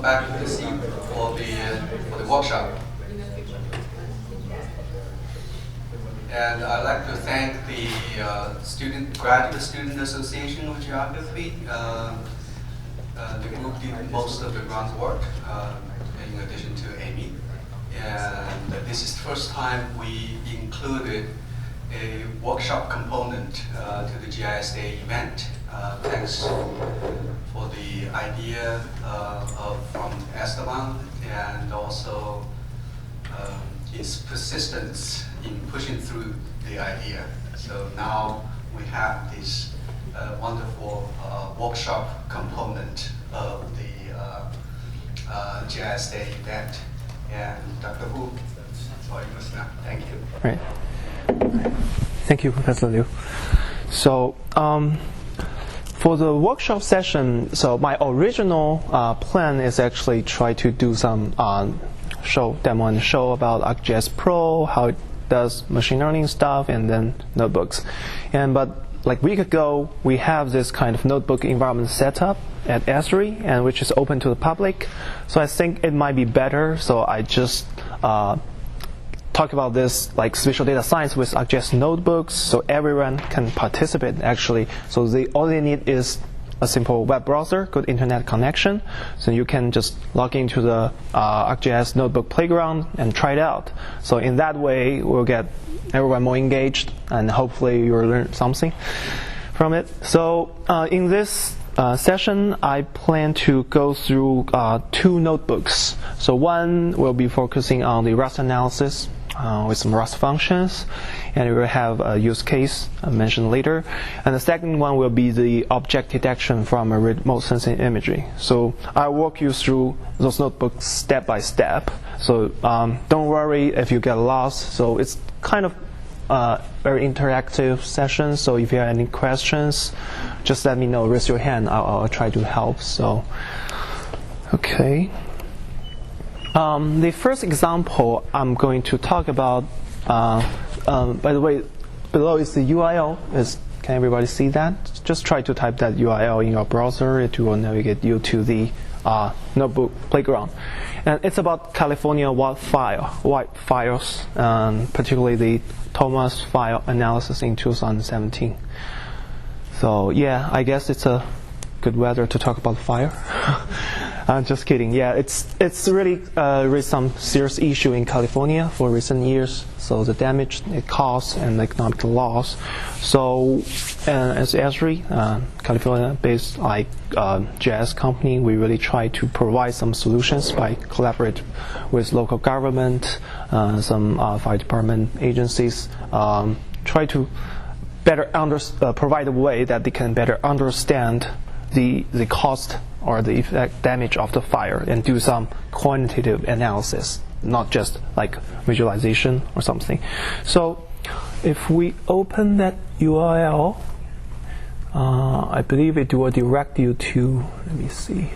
back this evening for the workshop. And I'd like to thank the Graduate Student Association of Geography. The group did most of the groundwork, in addition to Amy. And this is the first time we included a workshop component to the GIS Day event. Thanks for the idea from Esteban, and also his persistence in pushing through the idea. So now we have this wonderful workshop component of the GIS Day event. And Dr. Hu, that's all yours now. Thank you. Right. Thank you, Professor Liu. So for the workshop session, so my original plan is actually try to do some demo and show about ArcGIS Pro, how it does machine learning stuff, and then notebooks. But like a week ago, we have this kind of notebook environment set up at Esri, and which is open to the public. So I think it might be better. So I just talk about this like spatial data science with ArcGIS notebooks, so everyone can participate actually. So all they need is a simple web browser, good internet connection, so you can just log into the ArcGIS notebook playground and try it out. So in that way, we'll get everyone more engaged, and hopefully you'll learn something from it. So in this session, I plan to go through 2 notebooks. So one will be focusing on the Raster Analysis with some Raster functions, and we will have a use case mentioned later. And the second one will be the object detection from a remote sensing imagery. So I'll walk you through those notebooks step by step. So don't worry if you get lost. So it's kind of very interactive session. So if you have any questions, just let me know. Raise your hand. I'll try to help. So, okay. The first example I'm going to talk about, by the way, below is the URL. Can everybody see that? Just try to type that URL in your browser. It will navigate you to the notebook playground. And it's about California wildfires, particularly the Thomas fire analysis in 2017. So yeah, I guess it's a good weather to talk about fire. I'm just kidding. Yeah, it's really raised some serious issue in California for recent years. So the damage it caused and the economic loss. So as Esri, California-based GIS company, we really try to provide some solutions by collaborating with local government, some fire department agencies, try to better provide a way that they can better understand the cost or the effect damage of the fire and do some quantitative analysis, not just like visualization or something. So if we open that URL, I believe it will direct you to, let me see,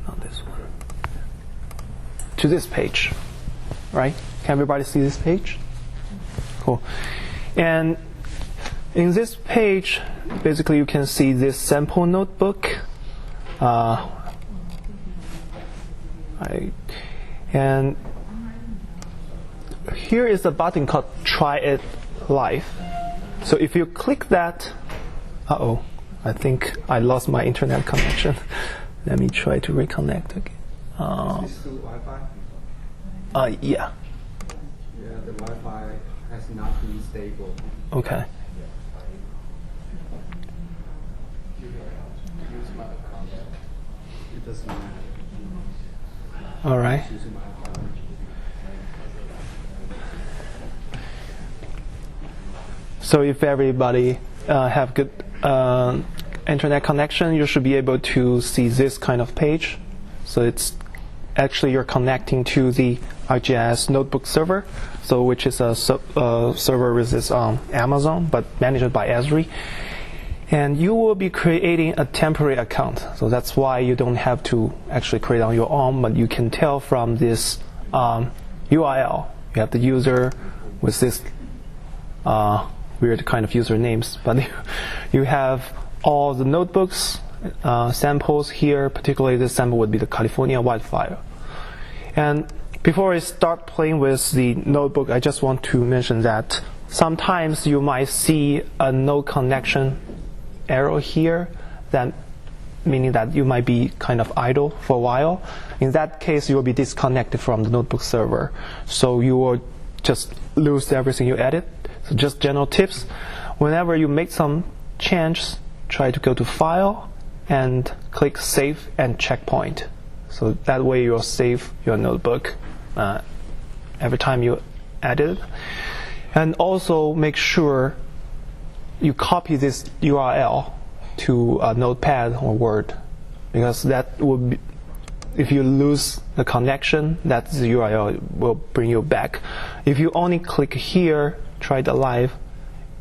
not this one, to this page, right? Can everybody see this page? Cool. And in this page, basically you can see this sample notebook. And here is a button called Try It Live. So if you click that, I think I lost my internet connection. Let me try to reconnect again. Is this through Wi-Fi? Yeah. Yeah, the Wi-Fi has not been stable. Okay. Use my account. It doesn't matter. All right. Using my account. So if everybody have good internet connection, you should be able to see this kind of page. So it's actually you're connecting to the ArcGIS notebook server, so which is a server which is on Amazon but managed by Esri. And you will be creating a temporary account. So that's why you don't have to actually create on your own, but you can tell from this URL. You have the user with this weird kind of usernames, but you have all the notebooks samples here. Particularly, this sample would be the California wildfire. And before I start playing with the notebook, I just want to mention that sometimes you might see a no connection error here, that meaning that you might be kind of idle for a while. In that case, you will be disconnected from the notebook server. So you will just lose everything you edit. So just general tips. Whenever you make some changes, try to go to File and click Save and Checkpoint. So that way you'll save your notebook every time you edit. And also make sure you copy this URL to a Notepad or Word, because that would be, if you lose the connection, that the URL will bring you back. If you only click here, try the live,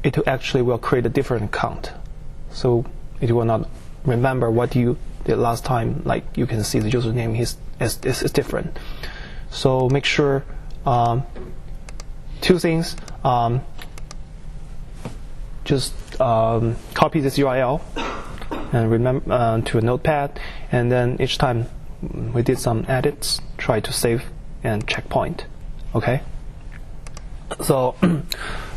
it actually will create a different account. So it will not remember what you did last time. Like you can see the username is different. So make sure two things. Just copy this URL and remember to a notepad, and then each time we did some edits, try to save and checkpoint. Okay? So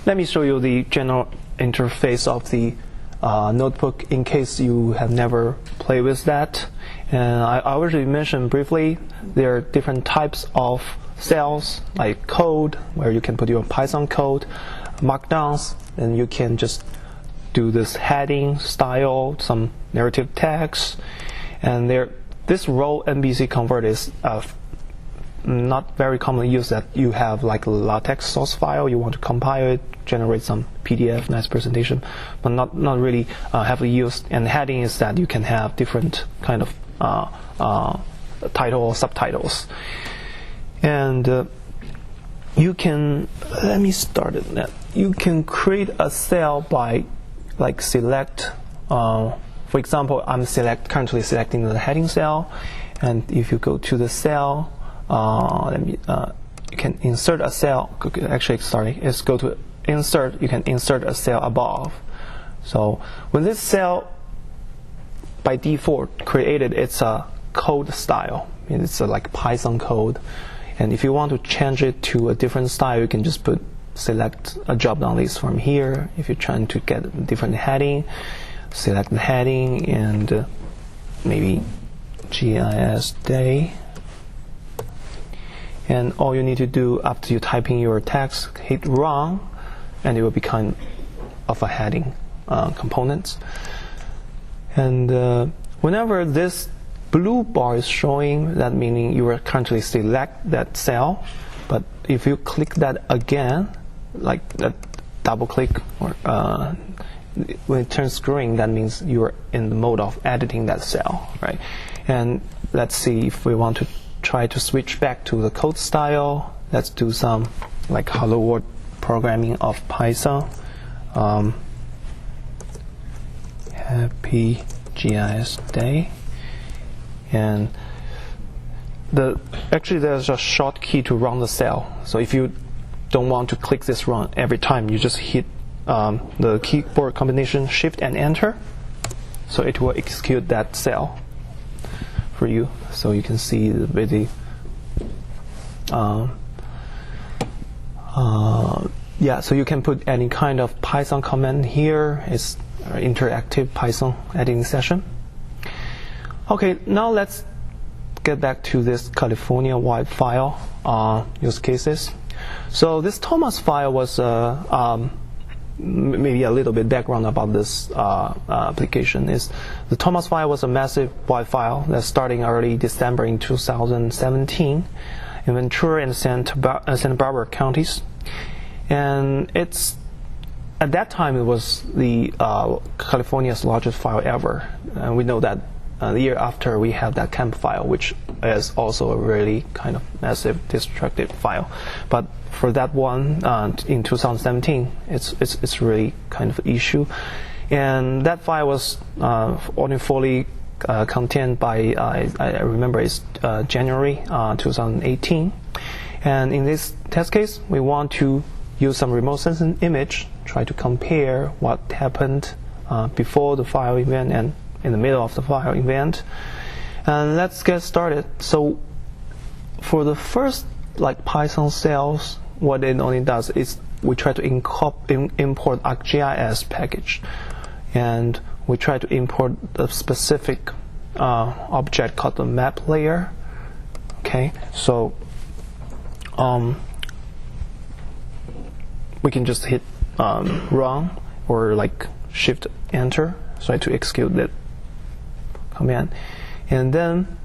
let me show you the general interface of the notebook in case you have never played with that. And I already mentioned briefly there are different types of cells, like code, where you can put your Python code, markdowns, and you can just do this heading, style, some narrative text. And this row MVC convert is not very commonly used, that you have like a LaTeX source file, you want to compile it, generate some PDF, nice presentation, but not really heavily used. And heading is that you can have different kind of title or subtitles. And you can, let me start it. You can create a cell by like select, for example, I'm currently selecting the heading cell, and if you go to the cell, you can insert a cell. Actually, sorry, let's go to insert. You can insert a cell above. So when this cell by default created, it's a code style. It's like Python code. And if you want to change it to a different style, you can just select a drop-down list from here. If you're trying to get a different heading, select the heading and maybe GIS day. And all you need to do after you type in your text, hit run, and it will be kind of a heading component. And whenever this blue bar is showing, that meaning you are currently select that cell. But if you click that again, like that double click, or when it turns green, that means you are in the mode of editing that cell, right? And let's see if we want to try to switch back to the code style. Let's do some like hello world programming of Python. Happy GIS day. And actually there's a short key to run the cell. So if you don't want to click this run every time, you just hit the keyboard combination Shift and Enter. So it will execute that cell for you. So you can see the really so you can put any kind of Python command here. It's an interactive Python editing session. Okay, now let's get back to this California wildfire use cases. So this Thomas fire was maybe a little bit background about this application. Is the Thomas fire was a massive wildfire that starting early December in 2017 in Ventura and Santa Barbara counties, and it's at that time it was the California's largest fire ever, and we know that. The year after we have that Camp fire, which is also a really kind of massive destructive fire. But for that one in 2017, it's really kind of an issue. And that fire was only fully contained by, I remember it's January 2018. And in this test case, we want to use some remote sensing image, try to compare what happened before the fire event and in the middle of the file event. And let's get started. So for the first Python cells, what it only does is we try to import ArcGIS package, and we try to import a specific object called the map layer. Okay, so we can just hit run or shift enter to execute that command, and then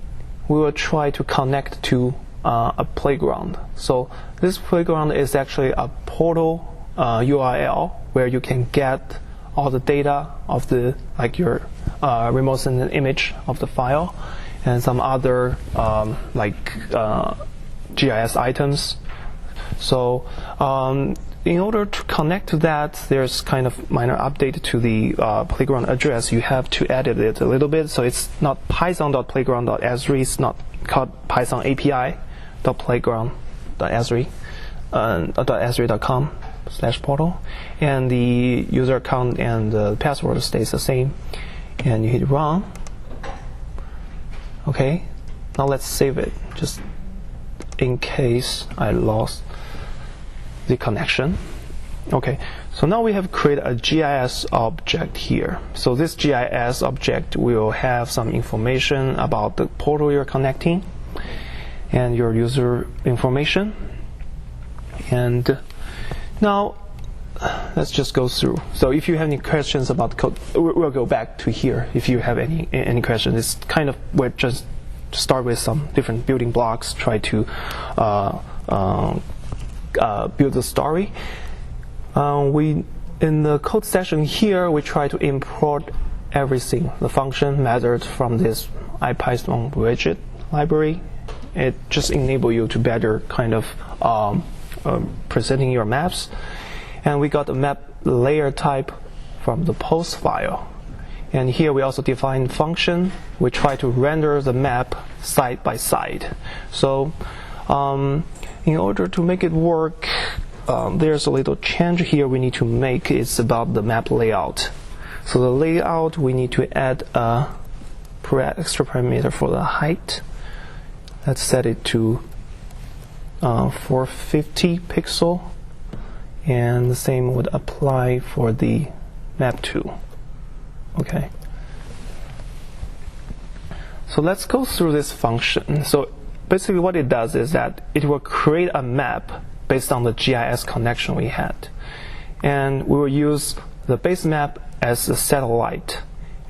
we will try to connect to a playground. So this playground is actually a portal URL where you can get all the data of the your remote sensing image of the file and some other GIS items. So in order to connect to that, there's kind of minor update to the playground address. You have to edit it a little bit. So it's not python.playground.esri. It's not called Python API.playground.esri.com/portal, and the user account and the password stays the same. And you hit run. Okay, now let's save it, just in case I lost the connection. Okay, so now we have created a GIS object here. So this GIS object will have some information about the portal you're connecting and your user information. And now let's just go through. So if you have any questions about the code, we'll go back to here. If you have any questions, it's kind of, we'll just start with some different building blocks, try to build the story. In the code section here, we try to import everything, the function methods from this IPython widget library. It just enable you to better kind of presenting your maps. And we got the map layer type from the post file. And here we also define function. We try to render the map side by side. So in order to make it work, there's a little change here we need to make. It's about the map layout. So the layout, we need to add a extra parameter for the height. Let's set it to 450 pixel. And the same would apply for the map 2. Okay. So let's go through this function. So basically what it does is that it will create a map based on the GIS connection we had. And we will use the base map as a satellite.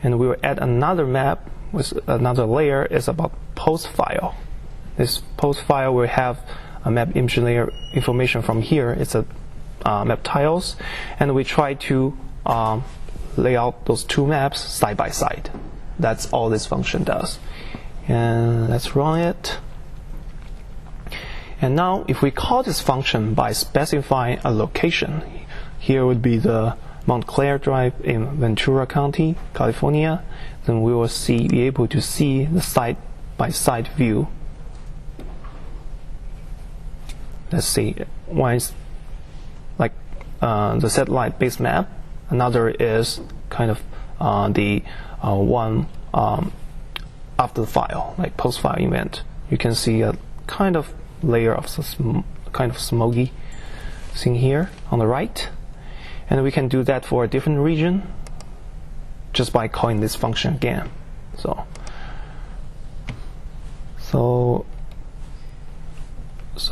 And we will add another map with another layer is about post file. This post file will have a map image layer information from here. It's a map tiles, and we try to lay out those two maps side by side. That's all this function does. And let's run it. And now if we call this function by specifying a location, here would be the Montclair Drive in Ventura County, California, then we will be able to see the side by side view. Let's see, one is the satellite base map, another is kind of the one after the file, like post file event. You can see a kind of layer of kind of smoky thing here on the right, and we can do that for a different region just by calling this function again. So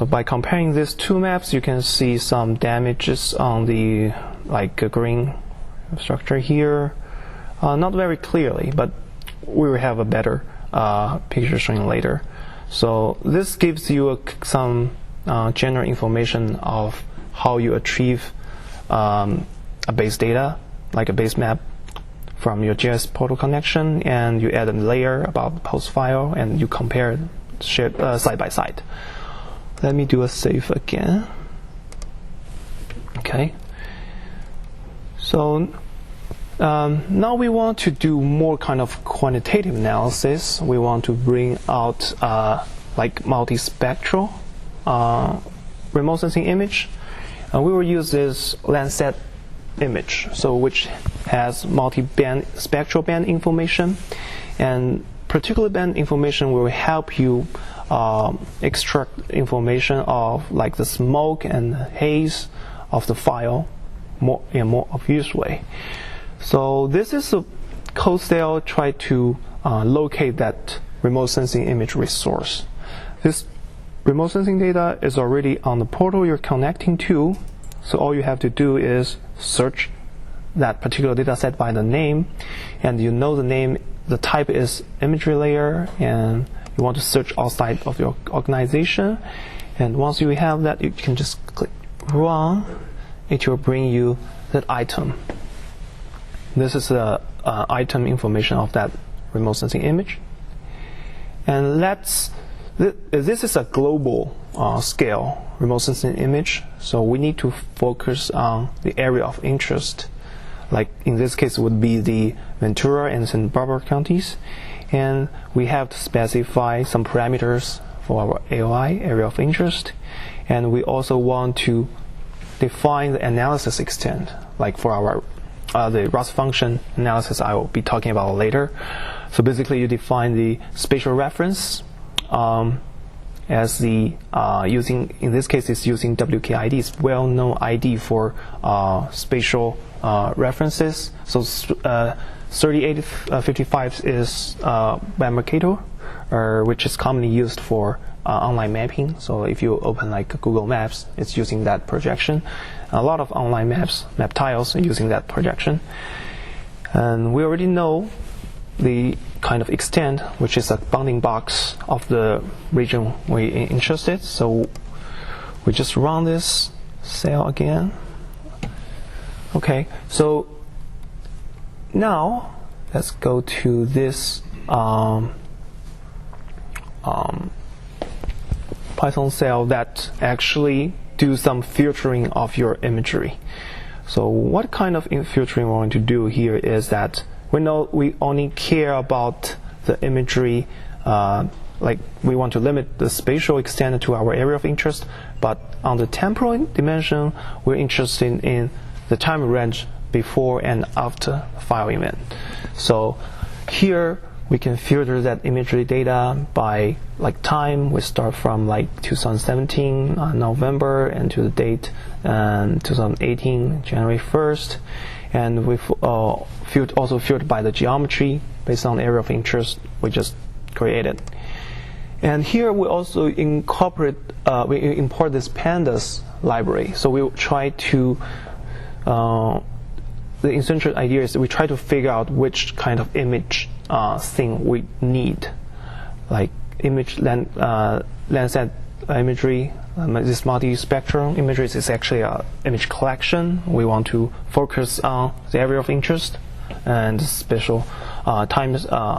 by comparing these two maps, you can see some damages on the green structure here. Not very clearly, but we will have a better picture showing later. So this gives you some general information of how you achieve a base data, like a base map from your GIS portal connection, and you add a layer about the post file, and you compare side by side. Let me do a save again. Okay. So now we want to do more kind of quantitative analysis. We want to bring out multispectral remote sensing image. We will use this Landsat image, so which has multi-band spectral band information, and particular band information will help you extract information of like the smoke and haze of the file in a more obvious way. So this is a code cell try to locate that remote sensing image resource. This remote sensing data is already on the portal you're connecting to, so all you have to do is search that particular data set by the name, and you know the name, the type is imagery layer, and you want to search outside of your organization. And once you have that, you can just click run. It will bring you that item. This is the item information of that remote sensing image. And this is a global scale remote sensing image, so we need to focus on the area of interest. Like in this case, it would be the Ventura and Santa Barbara counties, and we have to specify some parameters for our AOI, area of interest, and we also want to define the analysis extent, like for our the Raster function analysis I will be talking about later. So basically, you define the spatial reference as the using, in this case, it's using WKID, it's well-known ID for spatial references. So 3855 is by Mercator, which is commonly used for online mapping. So if you open like Google Maps, it's using that projection. A lot of online map tiles are using that projection. And we already know the kind of extent, which is a bounding box of the region we're interested. So we just run this cell again. Okay, so now let's go to this Python cell that actually do some filtering of your imagery. So what kind of filtering we're going to do here is that we know we only care about the imagery, like we want to limit the spatial extent to our area of interest, but on the temporal dimension, we're interested in the time range before and after file event. So here we can filter that imagery data by like time. We start from like 2017 November and to the date 2018 January 1st, and we also filtered by the geometry based on area of interest we just created. And here we also incorporate we import this pandas library. So we try to the essential idea is that we try to figure out which kind of image thing we need, like image Landsat imagery. This multi-spectral imagery is actually an image collection. We want to focus on the area of interest and special time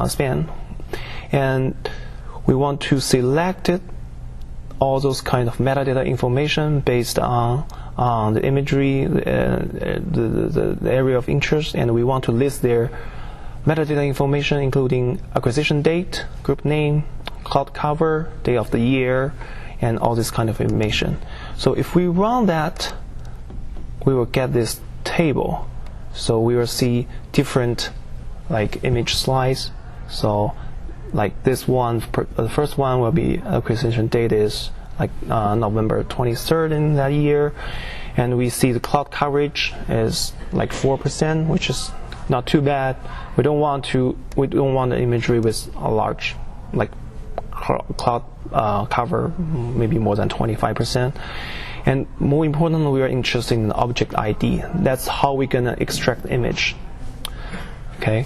span, and we want to select it, all those kind of metadata information based on the imagery, the area of interest, and we want to list their metadata information, including acquisition date, group name, cloud cover, day of the year, and all this kind of information. So if we run that, we will get this table. So we will see different like image slides. So like this one, the first one will be acquisition date is like November 23rd in that year, and we see the cloud coverage is like 4%, which is not too bad. We don't want the imagery with a large like cloud cover, maybe more than 25%. And more importantly, we are interested in the object ID. That's how we're gonna extract the image. Okay,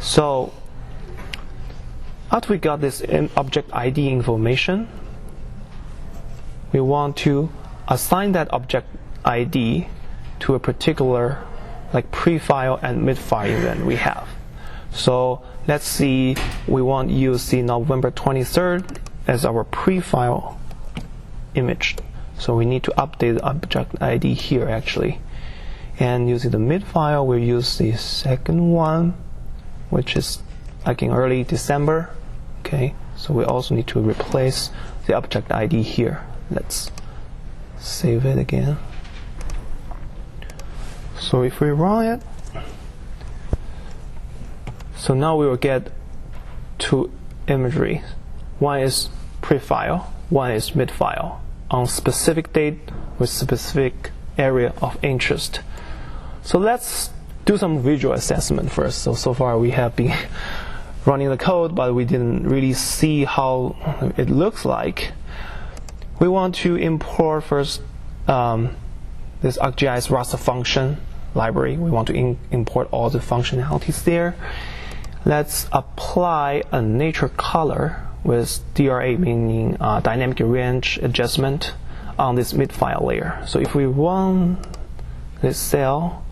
so after we got this object ID information, we want to assign that object ID to a particular like pre-file and mid-file event we have. So let's see, we want UIUC November 23rd as our pre-file image. So we need to update the object ID here actually. And using the mid-file, we'll use the second one, which is like in early December. Okay, so we also need to replace the object ID here. Let's save it again. So if we run it, so now we will get two imagery. One is pre-file, one is mid-file on specific date with specific area of interest. So let's do some visual assessment first. So far we have been running the code, but we didn't really see how it looks like. We want to import first this ArcGIS raster function library. We want to import all the functionalities there. Let's apply a nature color with DRA, meaning dynamic range adjustment, on this mid-file layer. So if we run this cell,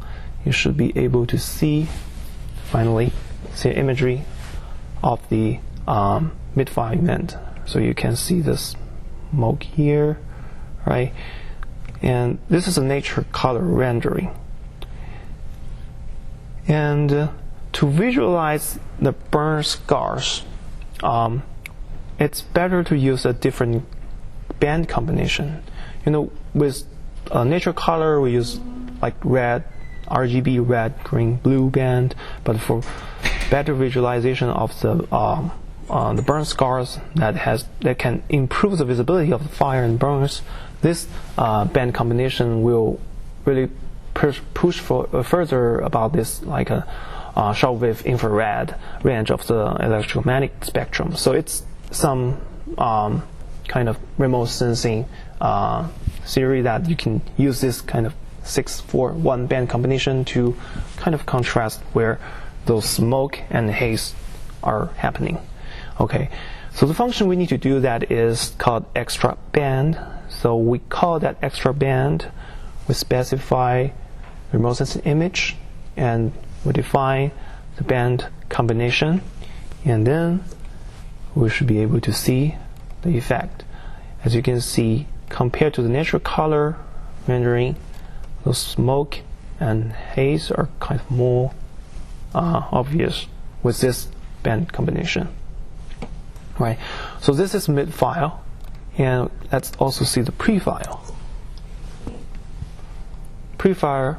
you should be able to see, finally, see imagery of the mid-file event. So you can see this smoke here, right? And this is a nature color rendering. And to visualize the burn scars, it's better to use a different band combination. You know, with nature color, we use like red, RGB, red, green, blue band. But for better visualization of the burn scars that can improve the visibility of the fire and burns, this band combination will really push for further about this like a shortwave infrared range of the electromagnetic spectrum. So it's some kind of remote sensing theory that you can use this kind of 6-4-1 band combination to kind of contrast where those smoke and haze are happening. Okay, so the function we need to do that is called extra band. So we call that extra band, we specify remote sensing image, and we define the band combination, and then we should be able to see the effect. As you can see, compared to the natural color rendering, those smoke and haze are kind of more obvious with this band combination. Right. So this is mid-file, and let's also see the pre-file. Pre-file,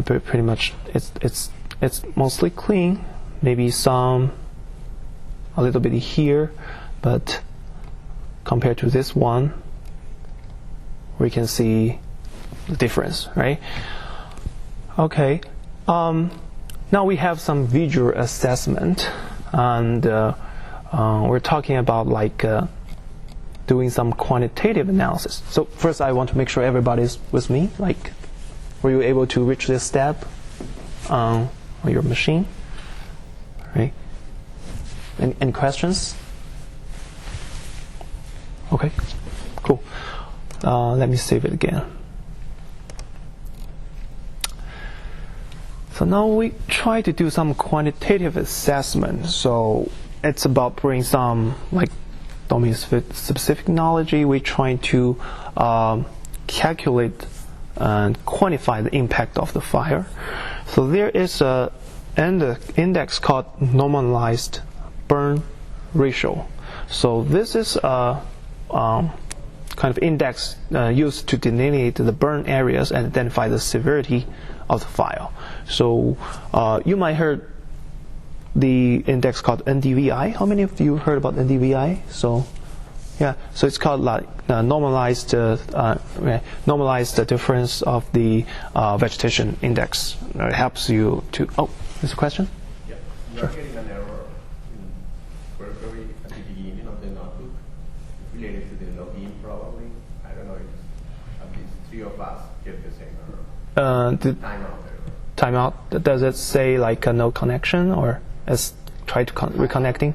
pretty much it's mostly clean. Maybe a little bit here, but compared to this one, we can see the difference, right? Okay. Now we have some visual assessment, and we're talking about like doing some quantitative analysis. So first, I want to make sure everybody's with me. Like, were you able to reach this step on your machine? Right? Any questions? Okay, cool. Let me save it again. So now we try to do some quantitative assessment. So it's about bringing some like domain-specific knowledge. We're trying to calculate and quantify the impact of the fire. So there is an index called normalized burn ratio. So this is a kind of index used to delineate the burn areas and identify the severity of the fire. So you might heard the index called NDVI. How many of you heard about NDVI? So yeah, so it's called like normalized difference of the vegetation index. It helps you to. Oh, there's a question. Yeah, you're getting an error very at the beginning of the notebook. It's related to the login, probably. I don't know if at least 3 of us get the same error. The timeout. Does it say like no connection, or it's try to reconnecting?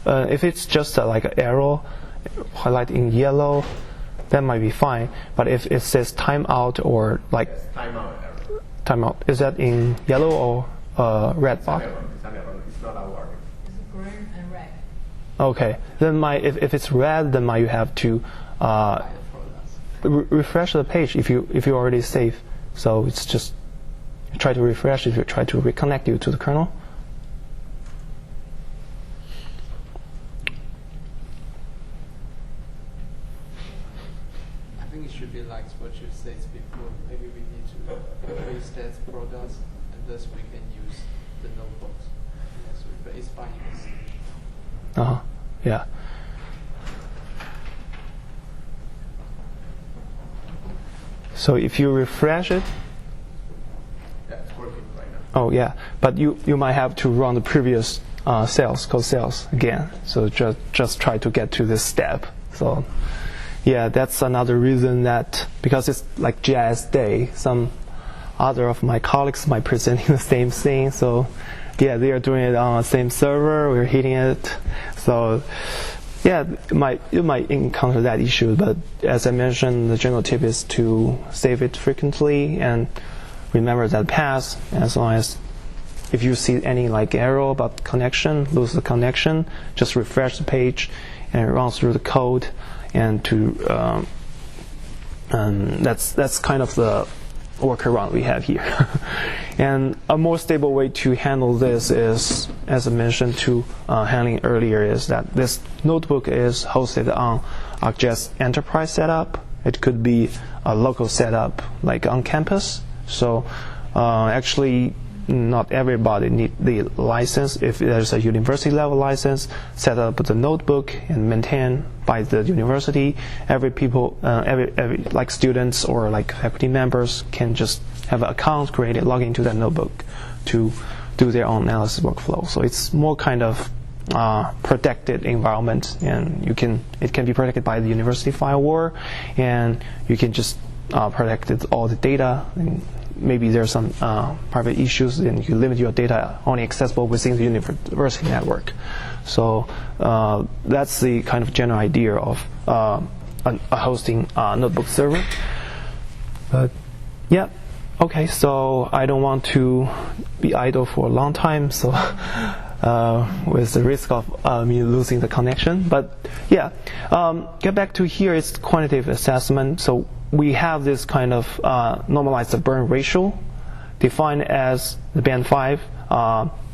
If it's just like an arrow highlight in yellow, that might be fine. But if it says timeout or like timeout error. Timeout, is that in yellow or red box? It's an error. It's not a warning. It's green and red. Okay, then if it's red, then you have to refresh the page if you already save. So it's just try to refresh if you try to reconnect you to the kernel. I think it should be like what you say. It's before, maybe we need to increase that products, and thus we can use the notebooks. Yes, but it's fine. Yeah. So if you refresh it, That's working right now. oh yeah, but you might have to run the previous code cells again. So just try to get to this step. So yeah, that's another reason that, because it's like GIS day, some other of my colleagues might presenting the same thing. So yeah, they are doing it on the same server. We're hitting it. So yeah, you might encounter that issue. But as I mentioned, the general tip is to save it frequently and remember that path. As long as if you see any like error about connection, lose the connection, just refresh the page and run through the code. And that's kind of the workaround we have here. And a more stable way to handle this is, as I mentioned to handling earlier, is that this notebook is hosted on ARCGIS Enterprise setup. It could be a local setup like on campus. So actually not everybody need the license. If there's a university level license, set up the notebook and maintained by the university. Every like students or like faculty members can just have an account created, log into that notebook to do their own analysis workflow. So it's more kind of protected environment, and it can be protected by the university firewall, and you can just protect all the data. And maybe there's some private issues, and you limit your data only accessible within the university network. So that's the kind of general idea of a hosting notebook server. But yeah, okay. So I don't want to be idle for a long time. So with the risk of me losing the connection. But yeah, get back to here. It's quantitative assessment. So we have this kind of normalized burn ratio defined as the band 5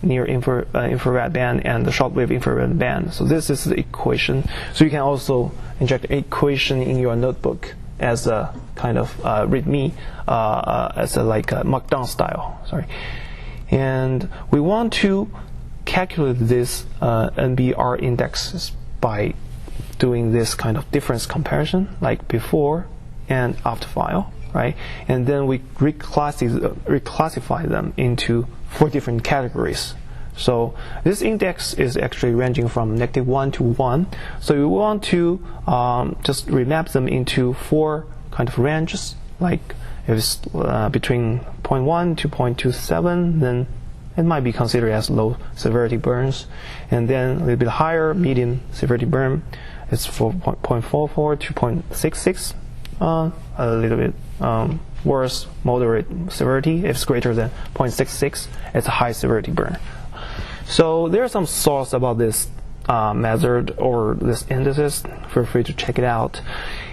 near infrared band and the shortwave infrared band. So this is the equation. So you can also inject an equation in your notebook as a kind of readme, as a like a markdown style. Sorry. And we want to calculate this NBR indexes by doing this kind of difference comparison, like before and after file, right? And then we reclassify them into 4 different categories. So this index is actually ranging from -1 to 1. So we want to just remap them into 4 kind of ranges. Like if it's between 0.1 to 0.27, then it might be considered as low severity burns. And then a little bit higher, medium severity burn, it's 0.44 to 0.66. A little bit worse, moderate severity. If it's greater than 0.66, it's a high severity burn. So there's some source about this method or this indices. Feel free to check it out.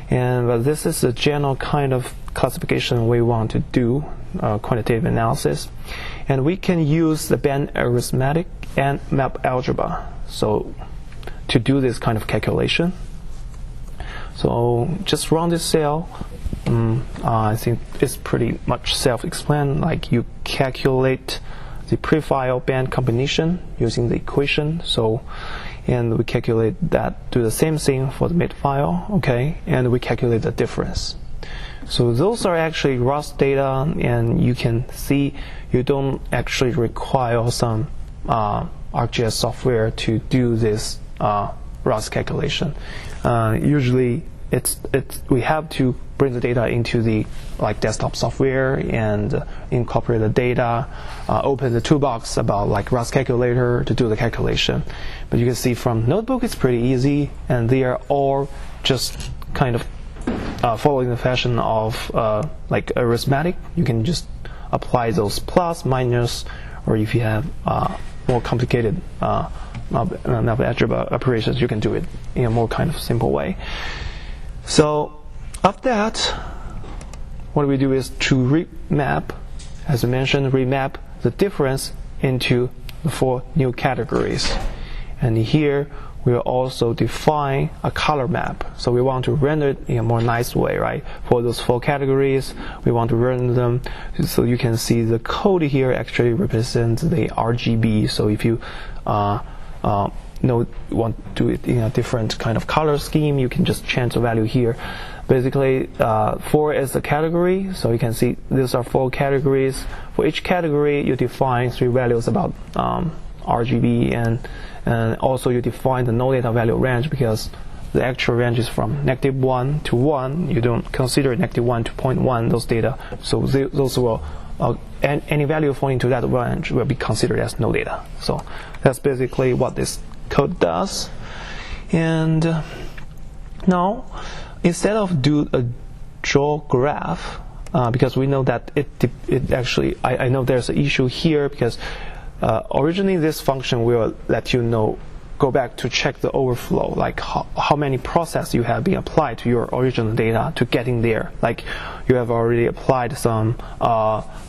But this is a general kind of classification we want to do, quantitative analysis. And we can use the band arithmetic and map algebra so to do this kind of calculation. So just run this cell. I think it's pretty much self-explained. Like you calculate the prefile band combination using the equation. So, and we calculate that, do the same thing for the mid file, okay? And we calculate the difference. So those are actually raster data, and you can see you don't actually require some ArcGIS software to do this raster calculation. Usually, we have to bring the data into the like desktop software and incorporate the data, open the toolbox about like raster calculator to do the calculation. But you can see from notebook it's pretty easy, and they are all just kind of following the fashion of like arithmetic. You can just apply those plus, minus, or if you have more complicated algebra operations, you can do it in a more kind of simple way. So after that, what we do is to remap, as I mentioned, remap the difference into the 4 new categories. And here we'll also define a color map. So we want to render it in a more nice way, right? For those 4 categories, we want to render them. So you can see the code here actually represents the RGB. So if you want to do it in a different kind of color scheme, you can just change the value here. Basically, 4 is the category. So you can see these are 4 categories. For each category, you define 3 values about RGB, and also you define the no data value range, because the actual range is from -1 to 1. You don't consider -1 to 0.1 those data. So those will any value falling into that range will be considered as no data. So that's basically what this code does. And now, instead of do a draw graph, because we know that it actually, I know there's an issue here, because originally this function will let you know, go back to check the overflow, like how many processes you have been applied to your original data to getting there. Like you have already applied some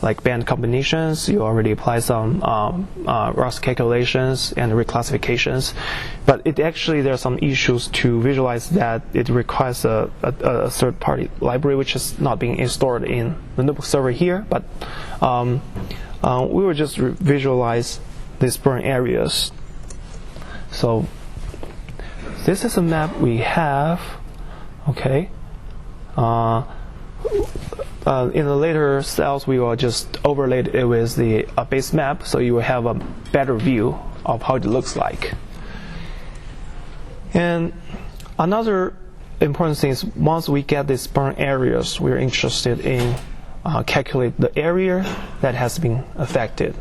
like band combinations, you already applied some Raster calculations and reclassifications, but it actually, there are some issues to visualize that. It requires a third-party library which is not being installed in the notebook server here, but we will just visualize these burn areas. So this is a map we have, okay. In the later cells, we will just overlay it with the base map, so you will have a better view of how it looks like. And another important thing is, once we get these burn areas, we're interested in calculate the area that has been affected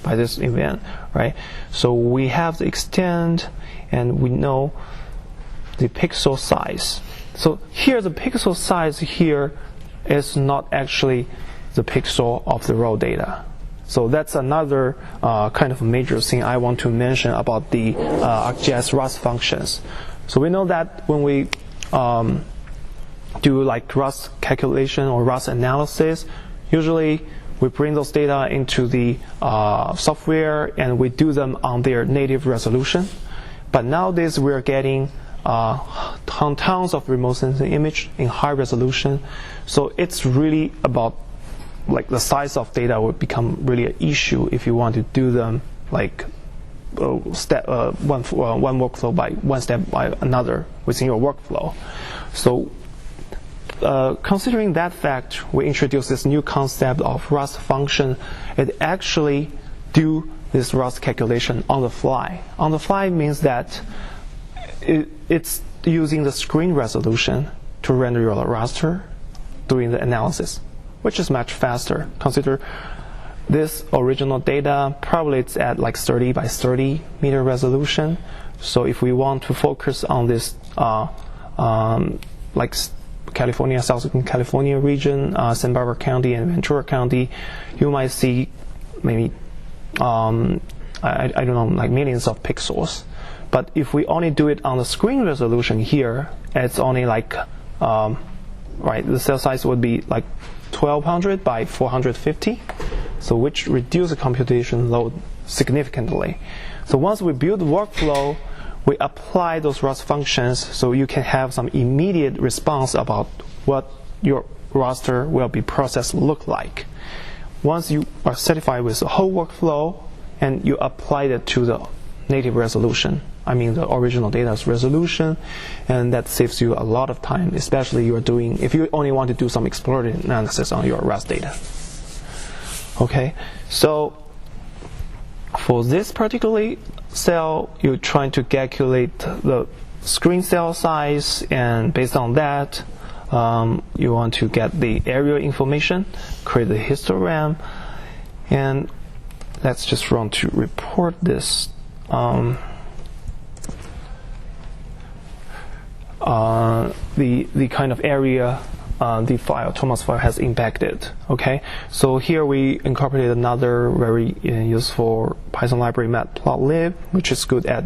by this event, right? So we have the extent, and we know the pixel size. So here, the pixel size here is not actually the pixel of the raw data. So that's another kind of major thing I want to mention about the ArcGIS Raster functions. So we know that when we do like Raster calculation or Raster analysis, usually we bring those data into the software and we do them on their native resolution. But nowadays we're getting tons of remote sensing image in high resolution. So it's really about, like, the size of data will become really an issue if you want to do them like one workflow by one step by another within your workflow. So considering that fact, we introduced this new concept of Raster function. It actually do this Raster calculation on the fly. On the fly means that it's using the screen resolution to render your raster doing the analysis, which is much faster. Consider this original data, probably it's at like 30 by 30 meter resolution. So if we want to focus on this like California, Southern California region, Santa Barbara County and Ventura County, you might see maybe I don't know, like millions of pixels. But if we only do it on the screen resolution here, it's only like right, the cell size would be like 1200 by 450, so which reduce the computation load significantly. So once we build the workflow, we apply those Raster functions, so you can have some immediate response about what your raster will be processed look like. Once you are satisfied with the whole workflow and you apply it to the native resolution, I mean the original data's resolution, and that saves you a lot of time, especially if you only want to do some exploratory analysis on your Raster data. Okay, so for this particular cell, you're trying to calculate the screen cell size, and based on that, you want to get the area information, create the histogram, and let's just run to report this. The kind of area the file, Thomas file, has impacted. Okay, so here we incorporated another very useful Python library, matplotlib, which is good at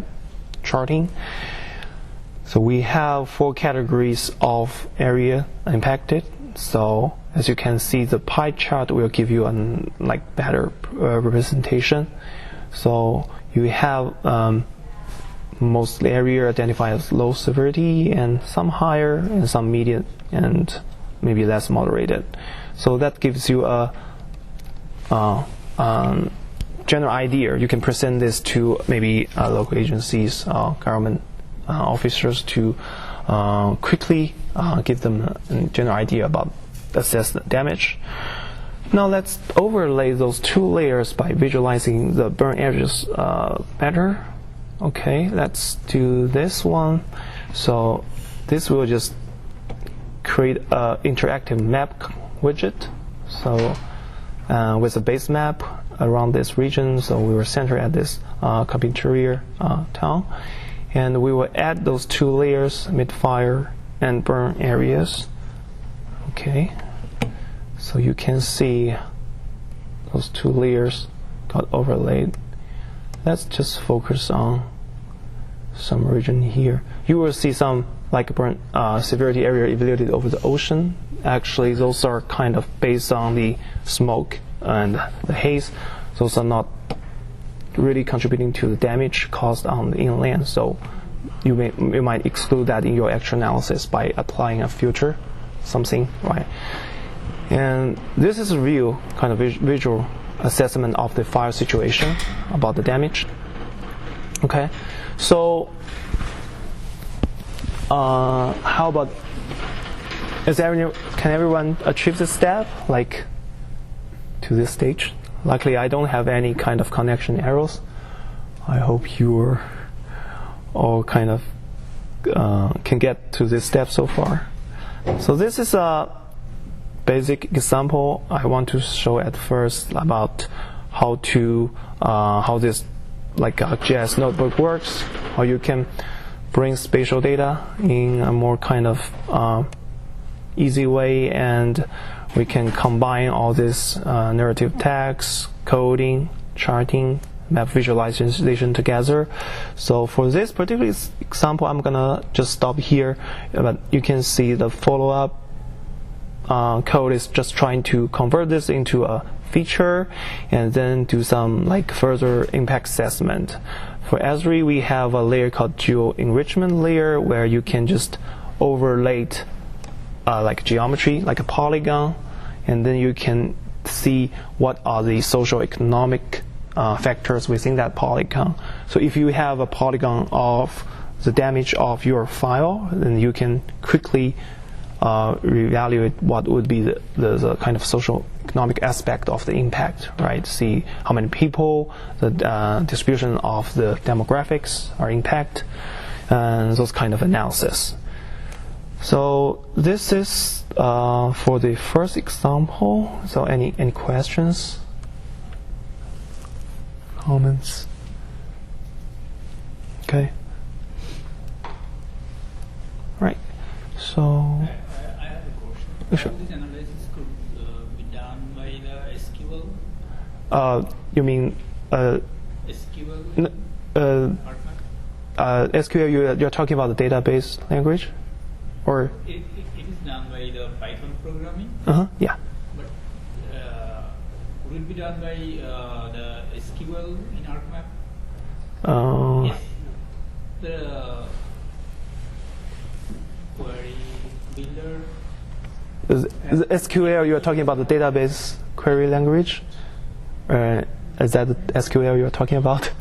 charting. So we have 4 categories of area impacted. So as you can see, the pie chart will give you an better representation. So you have most area identified as low severity, and some higher, and some medium, and maybe less moderated. So that gives you a general idea. You can present this to maybe local agencies, government officers to quickly give them a general idea about assess the damage. Now let's overlay those two layers by visualizing the burn areas better. Okay, let's do this one. So this will just create an interactive map widget. So with a base map around this region, so we were centered at this Carpinteria town, and we will add those two layers, mid-fire and burn areas. Okay, so you can see those two layers got overlaid. Let's just focus on some region here. You will see some like burn severity area evaluated over the ocean. Actually, those are kind of based on the smoke and the haze. Those are not really contributing to the damage caused on the inland. So you might exclude that in your actual analysis by applying a filter, something, right? And this is a real kind of visual assessment of the fire situation, about the damage. Okay, so how about, can everyone achieve this step, like to this stage? Luckily, I don't have any kind of connection errors. I hope you're all kind of can get to this step so far. So this is a basic example I want to show at first about how this like a GIS notebook works, how you can bring spatial data in a more kind of easy way, and we can combine all this narrative text, coding, charting, map visualization together. So for this particular example, I'm gonna just stop here, but you can see the follow-up code is just trying to convert this into a feature and then do some like further impact assessment. For Esri, we have a layer called geo enrichment layer where you can just overlay like geometry, like a polygon, and then you can see what are the social economic factors within that polygon. So if you have a polygon of the damage of your file, then you can quickly reevaluate what would be the kind of social economic aspect of the impact, right? See how many people, the distribution of the demographics are impact, and those kind of analysis. So this is for the first example. So any questions, comments? Okay. Right. So. I have a question. Sure. How this analysis could be done by the SQL? You mean SQL? SQL? You're talking about the database language, or? It is done by the Python programming. Yeah. But could it be done by the SQL in ArcMap? Yes. The query builder. Is SQL, you're talking about the database query language? Is that the SQL you're talking about?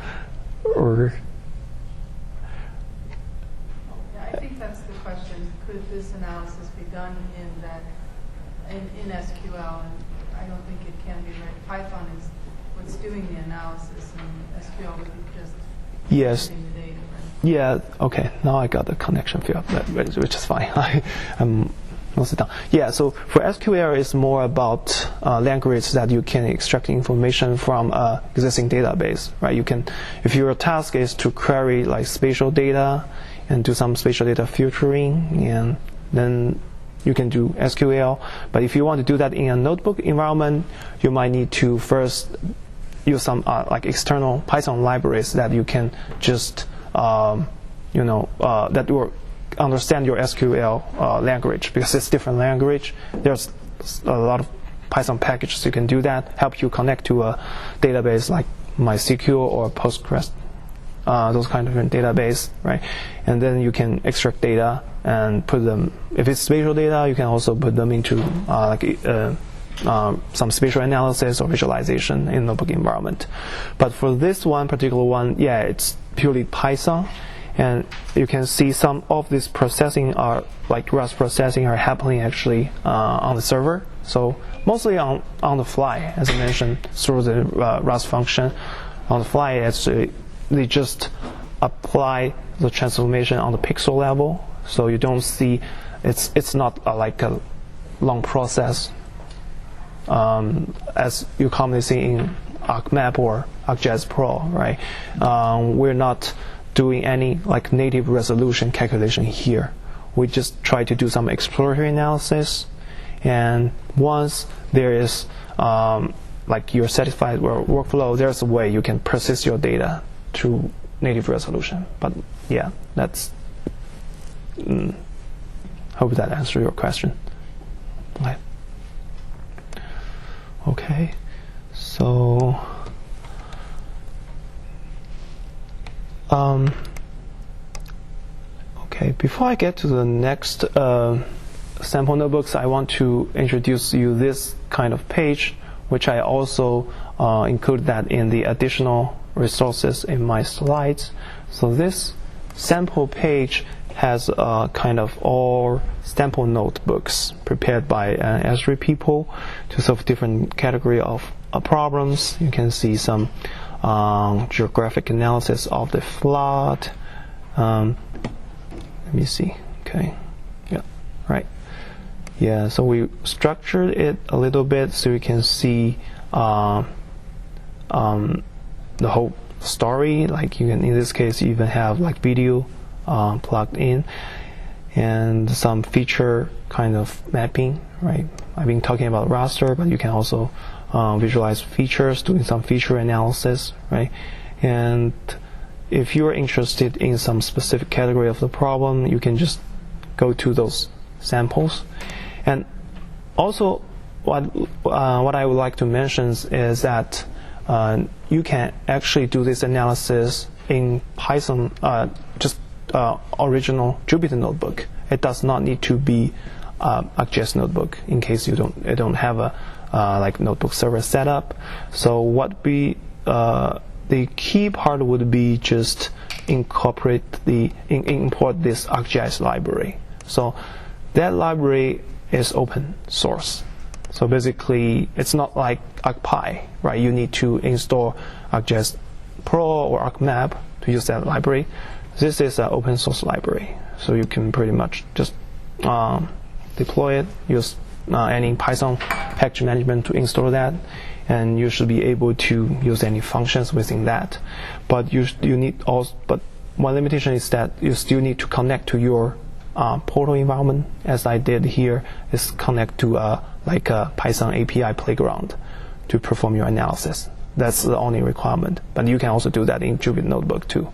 Or? Yeah, I think that's the question. Could this analysis be done in SQL? And I don't think it can be, right? Python is what's doing the analysis, and SQL would be just Yes. getting the data, right? Yeah, okay, now I got the connection field, which is fine. I'm sit down. Yeah, so for SQL, it's more about language that you can extract information from existing database, right? You can, if your task is to query like spatial data and do some spatial data filtering, and then you can do SQL. But if you want to do that in a notebook environment, you might need to first use some like external Python libraries that you can just that will understand your SQL language, because it's different language. There's a lot of Python packages you can do that, help you connect to a database like MySQL or Postgres. those kind of database, right? And then you can extract data and put them. If it's spatial data, you can also put them into some spatial analysis or visualization in notebook environment. But for this one particular one, yeah, it's purely Python, and you can see some of this processing are like Rust processing are happening actually on the server. So mostly on the fly, as I mentioned, through the Rust function on the fly. Actually, they just apply the transformation on the pixel level, so you don't see it's not like a long process as you commonly see in ArcMap or ArcGIS Pro, right? We're not doing any like native resolution calculation here. We just try to do some exploratory analysis, and once there is like you're satisfied with workflow, there's a way you can persist your data to native resolution. But yeah, that's hope that answers your question. Okay, so okay, before I get to the next sample notebooks, I want to introduce you this kind of page, which I also include that in the additional resources in my slides. So this sample page has kind of all sample notebooks prepared by Esri people to solve different category of problems. You can see some geographic analysis of the flood. Let me see. Okay. Yeah. Right. Yeah. So we structured it a little bit so you can see the whole story. Like you can, in this case, you even have like video plugged in, and some feature kind of mapping, right? I've been talking about raster, but you can also visualize features, doing some feature analysis, right? And if you're interested in some specific category of the problem, you can just go to those samples. And also, what I would like to mention is that you can actually do this analysis in Python, just original Jupyter notebook. It does not need to be a ArcGIS notebook in case you don't have a like notebook server setup. So what the key part would be just import this ArcGIS library. So that library is open source. So basically, it's not like ArcPy, right? You need to install ArcGIS Pro or ArcMap to use that library. This is an open source library, so you can pretty much just deploy it, use any Python package management to install that, and you should be able to use any functions within that. But you need also, but one limitation is that you still need to connect to your portal environment, as I did here, is connect to like a Python API playground to perform your analysis. That's the only requirement. But you can also do that in Jupyter Notebook too.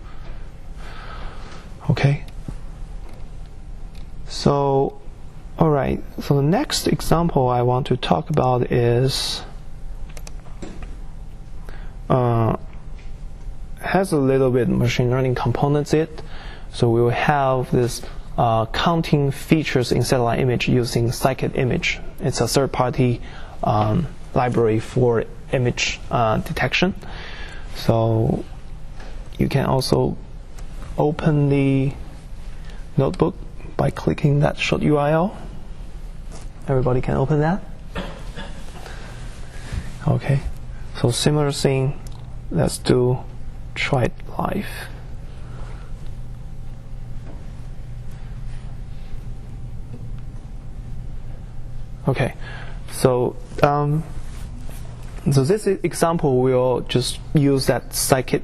Okay. So, all right. So the next example I want to talk about is has a little bit machine learning components in it. So we will have this counting features in satellite image using scikit-image. It's a third-party library for image detection. So you can also open the notebook by clicking that short URL. Everybody can open that. Okay. So similar thing. Let's try it live. Okay, so this example will just use that scikit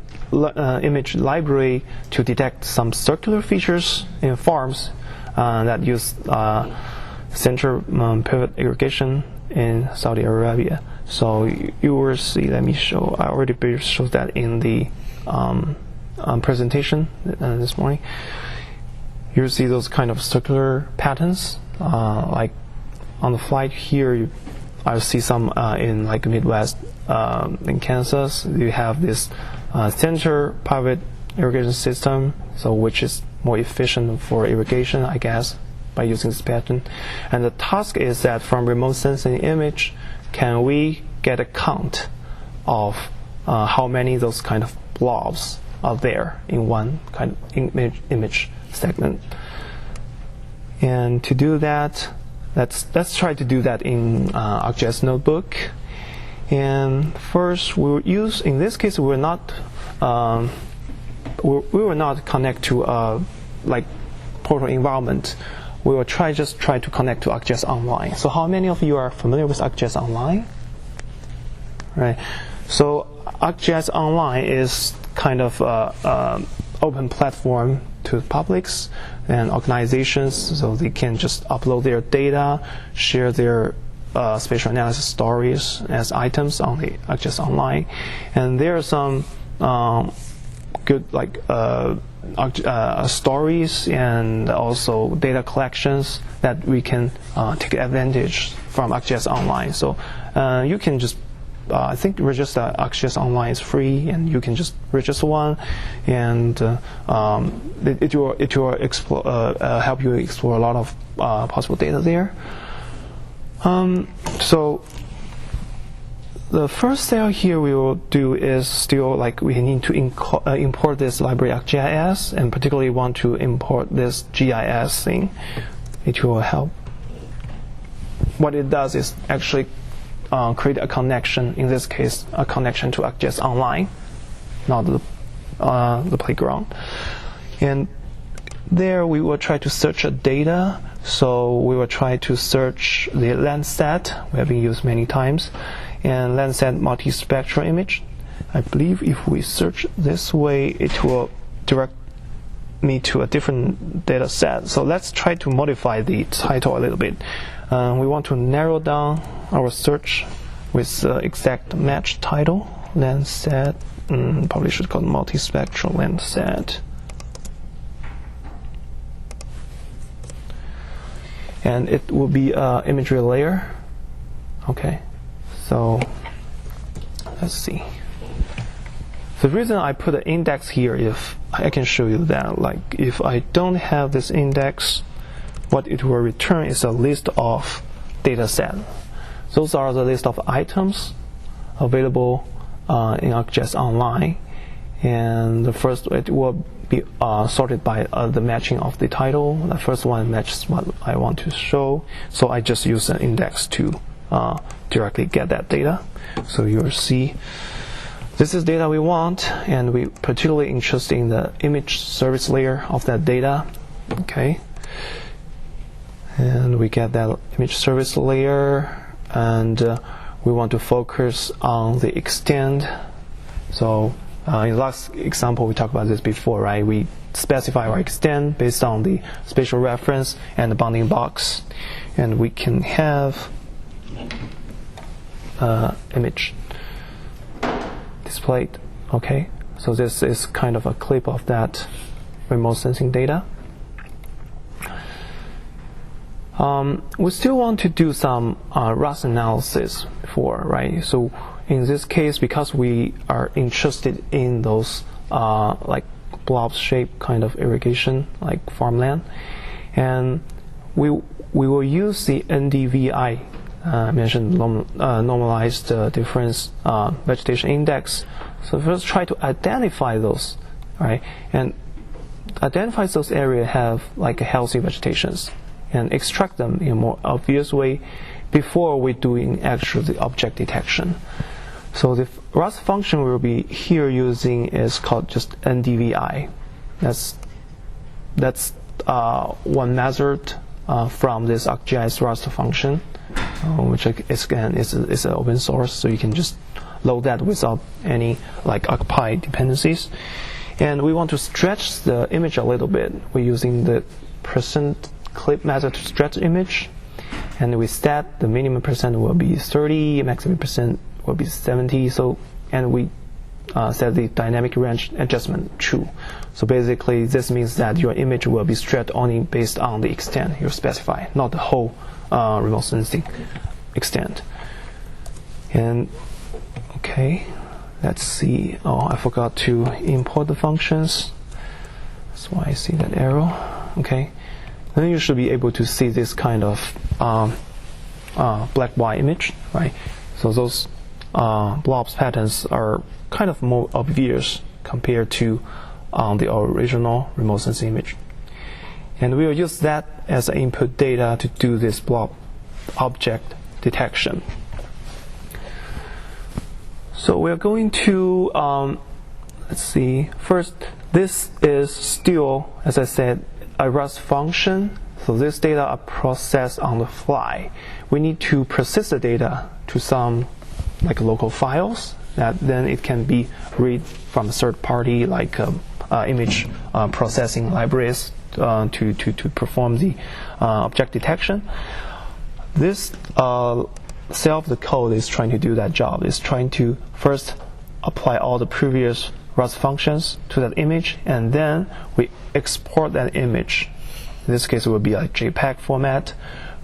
image library to detect some circular features in farms that use center pivot irrigation in Saudi Arabia. So you will see. Let me show. I already showed that in the presentation this morning. You see those kind of circular patterns, like on the flight here. I see some in like Midwest, in Kansas. You have this center pivot irrigation system, so which is more efficient for irrigation, I guess, by using this pattern. And the task is that from remote sensing image, can we get a count of how many those kind of blobs are there in one kind of image segment. And to do that, let's try to do that in ArcGIS Notebook. And first, we'll use, in this case, we will not connect to like portal environment. We will just try to connect to ArcGIS Online. So how many of you are familiar with ArcGIS Online? Right. So ArcGIS Online is kind of open platform to publics and organizations, so they can just upload their data, share their spatial analysis stories as items on the ArcGIS Online. And there are some good stories and also data collections that we can take advantage from ArcGIS Online. So you can just I think register ArcGIS Online is free, and you can just register one, and it will help you explore a lot of possible data there. So the first step here we will do is still like we need to import this library ArcGIS, and particularly want to import this GIS thing. It will help. What it does is actually create a connection, in this case, a connection to ArcGIS Online, not the playground. And there we will try to search data. So we will try to search the Landsat, we have been used many times, and Landsat multispectral image. I believe if we search this way, it will direct me to a different data set. So let's try to modify the title a little bit. We want to narrow down our search with the exact match title, Landsat, probably should call it multispectral Landsat. And it will be imagery layer. Okay, so let's see. The reason I put an index here, if I can show you that, like if I don't have this index, what it will return is a list of data set. Those are the list of items available in ArcGIS Online, and the first it will be sorted by the matching of the title. The first one matches what I want to show, so I just use an index to directly get that data. So you'll see this is data we want, and we're particularly interested in the image service layer of that data. Okay, and we get that image service layer, and we want to focus on the extent. So in the last example, we talked about this before, right? We specify our extent based on the spatial reference and the bounding box, and we can have image displayed. Okay, so this is kind of a clip of that remote sensing data. We still want to do some Raster analysis before, right? So in this case, because we are interested in those like blob-shaped kind of irrigation, like farmland, and we will use the NDVI mentioned normalized difference vegetation index. So first try to identify those, right? And identify those areas have like healthy vegetations, and extract them in a more obvious way before we doing actually the object detection. So the Raster function we'll be here using is called just NDVI. That's one method from this ArcGIS Raster function, which again is an open source, so you can just load that without any like ArcPy dependencies. And we want to stretch the image a little bit. We're using the percent clip method to stretch image, and we set the minimum percent will be 30, maximum percent will be 70. So, and we set the dynamic range adjustment true. So basically, this means that your image will be stretched only based on the extent you specify, not the whole remote sensing extent. And okay, let's see. Oh, I forgot to import the functions. That's why I see that arrow. Okay. Then you should be able to see this kind of black-white image, right? So those blobs patterns are kind of more obvious compared to the original remote sensing image. And we will use that as input data to do this blob object detection. So we're going to, let's see, first, this is still, as I said, a Rust function. So this data are processed on the fly. We need to persist the data to some like local files that then it can be read from a third party like image processing libraries to perform the object detection. This cell of the code is trying to do that job. It's trying to first apply all the previous Rust functions to that image, and then we export that image. In this case, it will be like JPEG format.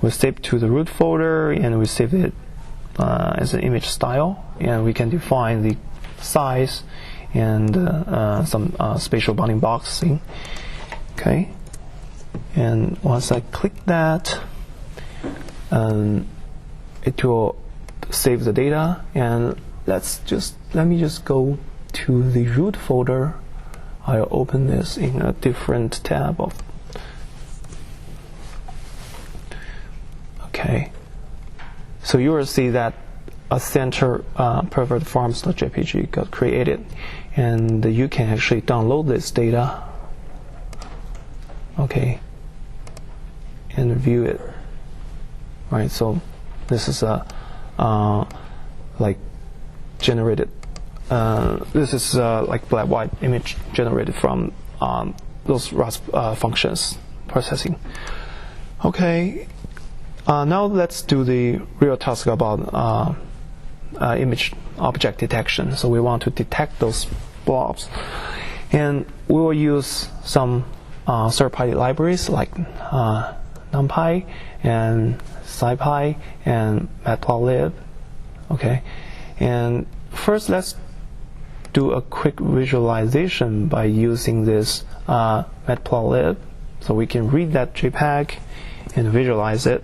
We save to the root folder, and we save it as an image style, and we can define the size and some spatial bounding boxing. Okay, and once I click that, it will save the data, and let me just go to the root folder. I'll open this in a different tab of. Okay, so you will see that a center pervert forms.jpg got created, and you can actually download this data. Okay, and view it. Right, so this is a like generated. This is like black-white image generated from those Rust functions processing. Okay, now let's do the real task about image object detection. So we want to detect those blobs, and we will use some third-party libraries like NumPy and SciPy and Matplotlib. Okay, and first let's do a quick visualization by using this Matplotlib, so we can read that JPEG and visualize it,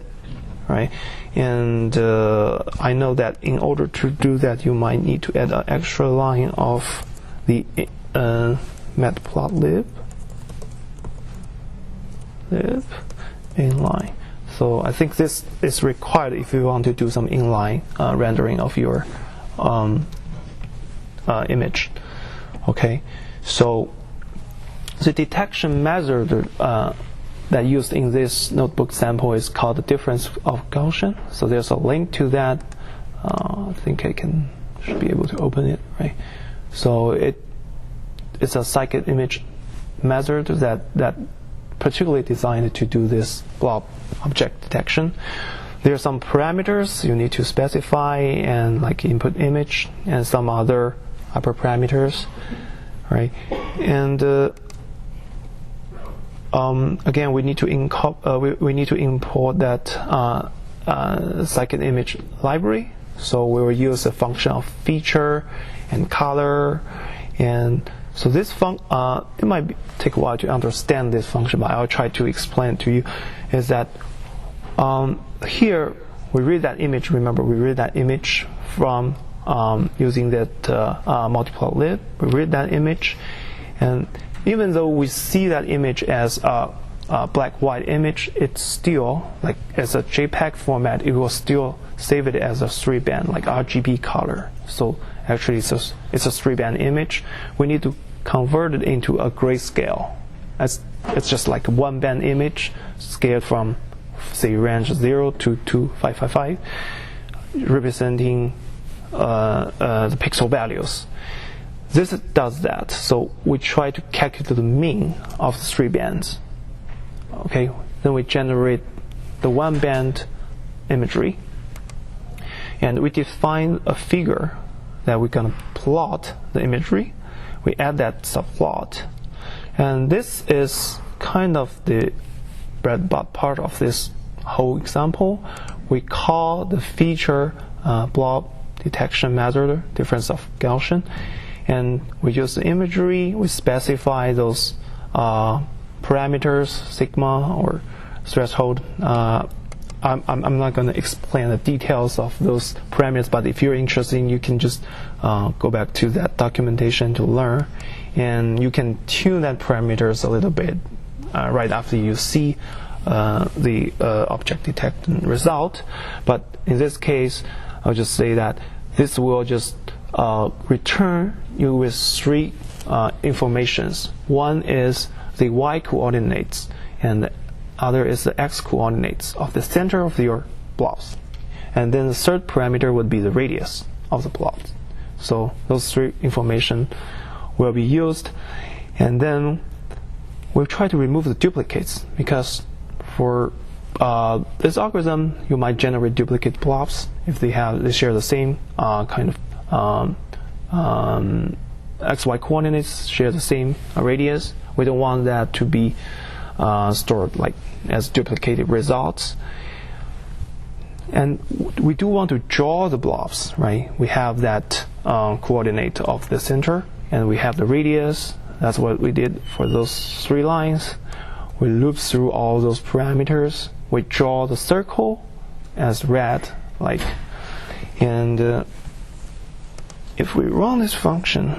right? And I know that in order to do that, you might need to add an extra line of the Matplotlib inline. So I think this is required if you want to do some inline rendering of your image. Okay, so the detection method that used in this notebook sample is called the difference of Gaussian. So there's a link to that. I think should be able to open it, right? So it's a scikit image method that particularly designed to do this blob object detection. There are some parameters you need to specify, and like input image and some other hyperparameters, right? And again, we need to import that scikit image library. So we will use a function of feature and color, and so this it might take a while to understand this function, but I'll try to explain it to you. Is that here we read that image. Remember, we read that image from using that Matplotlib. We read that image, and even though we see that image as a black-white image, it's still like as a JPEG format. It will still save it as a 3-band, like RGB color. So actually, it's a 3-band image. We need to convert it into a grayscale. It's just like a 1-band image scaled from, say, range 0 to 2555, representing the pixel values. This does that. So we try to calculate the mean of the 3 bands. Okay, then we generate the 1-band imagery, and we define a figure that we're going to plot the imagery. We add that subplot, and this is kind of the breadboard part of this whole example. We call the feature blob detection method, difference of Gaussian. And we use the imagery, we specify those parameters, sigma or threshold. I'm not going to explain the details of those parameters, but if you're interested, you can just go back to that documentation to learn. And you can tune that parameters a little bit right after you see the object detection result. But in this case, I'll just say that this will just return you with three informations. One is the y coordinates, and the other is the x coordinates of the center of your blobs. And then the third parameter would be the radius of the blobs. So those three information will be used. And then we'll try to remove the duplicates, because for this algorithm, you might generate duplicate blobs if they share the same kind of xy coordinates, share the same radius. We don't want that to be stored like as duplicated results. And we do want to draw the blobs, right? We have that coordinate of the center, and we have the radius. That's what we did for those three lines. We loop through all those parameters. We draw the circle as red, like, and if we run this function,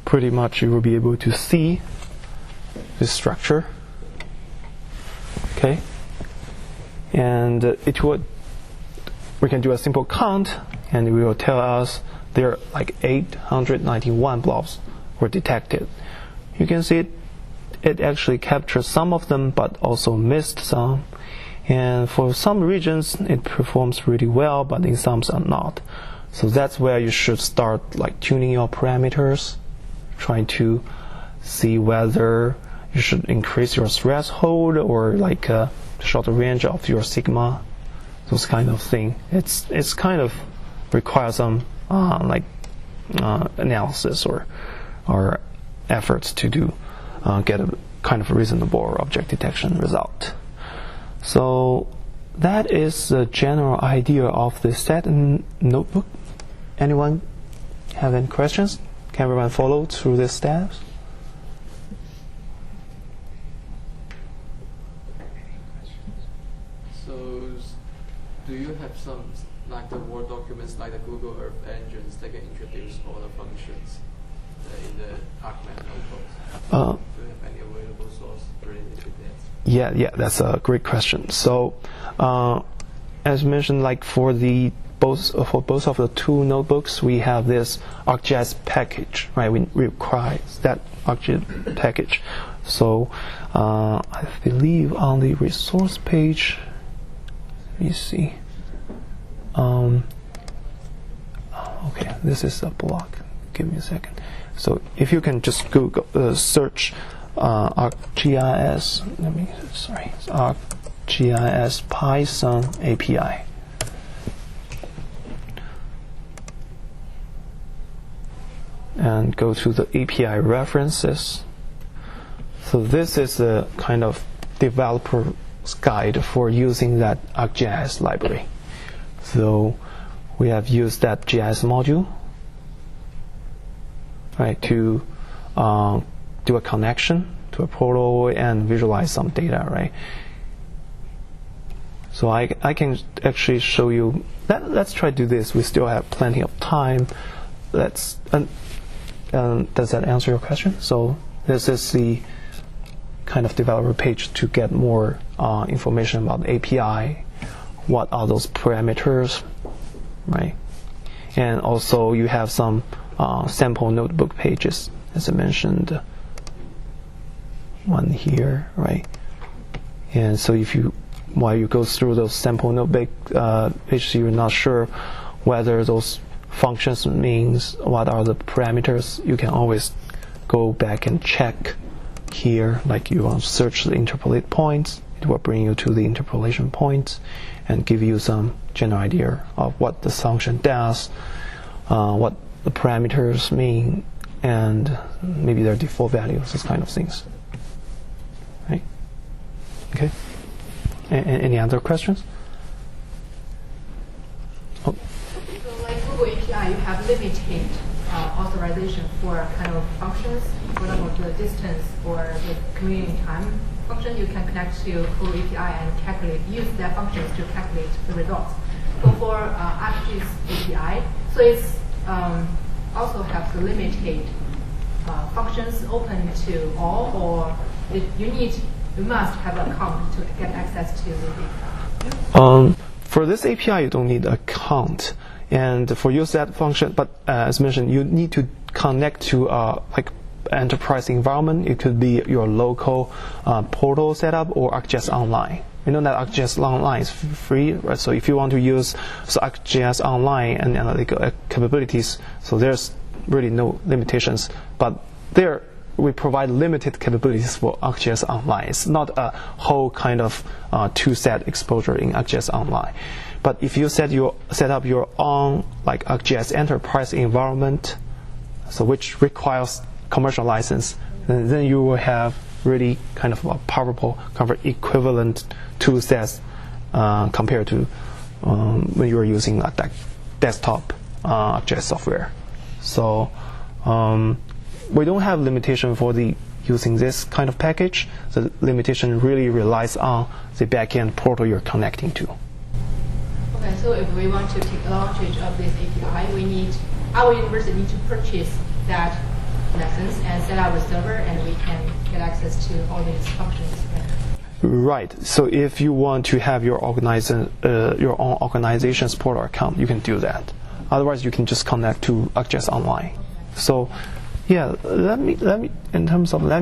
pretty much you will be able to see this structure. Okay, and we can do a simple count, and it will tell us there are like 891 blobs were detected. You can see it actually captured some of them, but also missed some. And for some regions, it performs really well, but in some are not. So that's where you should start like tuning your parameters, trying to see whether you should increase your threshold or like shorter range of your sigma, those kind of thing. It's kind of requires some analysis or efforts to do get a kind of reasonable object detection result. So that is the general idea of the set and notebook. Anyone have any questions? Can everyone follow through the steps? So, do you have some, like the Word documents, like the Google Earth engines that can introduce all the functions in the ArcMap notebooks? Do you have any available source related to that? Yeah, that's a great question. So, as mentioned, like for both of the two notebooks, we have this ArcGIS package, right? We require that ArcGIS package. So, I believe on the resource page, let me see. Okay, this is a block. Give me a second. So, if you can just Google search ArcGIS. ArcGIS Python API. And go to the API references. So this is the kind of developer's guide for using that ArcGIS library. So we have used that GIS module, right, to do a connection to a portal and visualize some data, right? So I can actually show you. Let's try to do this. We still have plenty of time. Does that answer your question? So this is the kind of developer page to get more information about the API. What are those parameters, right? And also you have some sample notebook pages, as I mentioned. One here, right? And so while you go through those sample notebook pages, you're not sure whether those functions means what are the parameters, you can always go back and check here. Like you want to search the interpolate points, it will bring you to the interpolation points and give you some general idea of what the function does, what the parameters mean, and maybe their default values, those kind of things. Right? Okay. Any other questions? you have limited authorization for kind of functions, for example, the distance or the commuting time function, you can connect to Hao API and calculate, use that functions to calculate the results. So for ARCGIS API, so it's also have the limited functions open to all, or you must have an account to get access to the data. For this API, you don't need an account. And for use that function, but as mentioned, you need to connect to like enterprise environment. It could be your local portal setup or ArcGIS Online. You know that ArcGIS Online is free, right? So if you want to use ArcGIS Online and analytical capabilities, so there's really no limitations. But there, we provide limited capabilities for ArcGIS Online. It's not a whole kind of two-set exposure in ArcGIS Online. But if you set up your own like ArcGIS enterprise environment, so which requires commercial license, then you will have really kind of a powerful, kind of equivalent tool sets compared to when you are using like that desktop ArcGIS software. So we don't have limitation for using this kind of package. The limitation really relies on the backend portal you're connecting to. Okay, so if we want to take advantage of this API, our university need to purchase that license and set up a server, and we can get access to all these functions. Right. So if you want to have your own organization's portal account, you can do that. Otherwise, you can just connect to ArcGIS Online. So, yeah, let me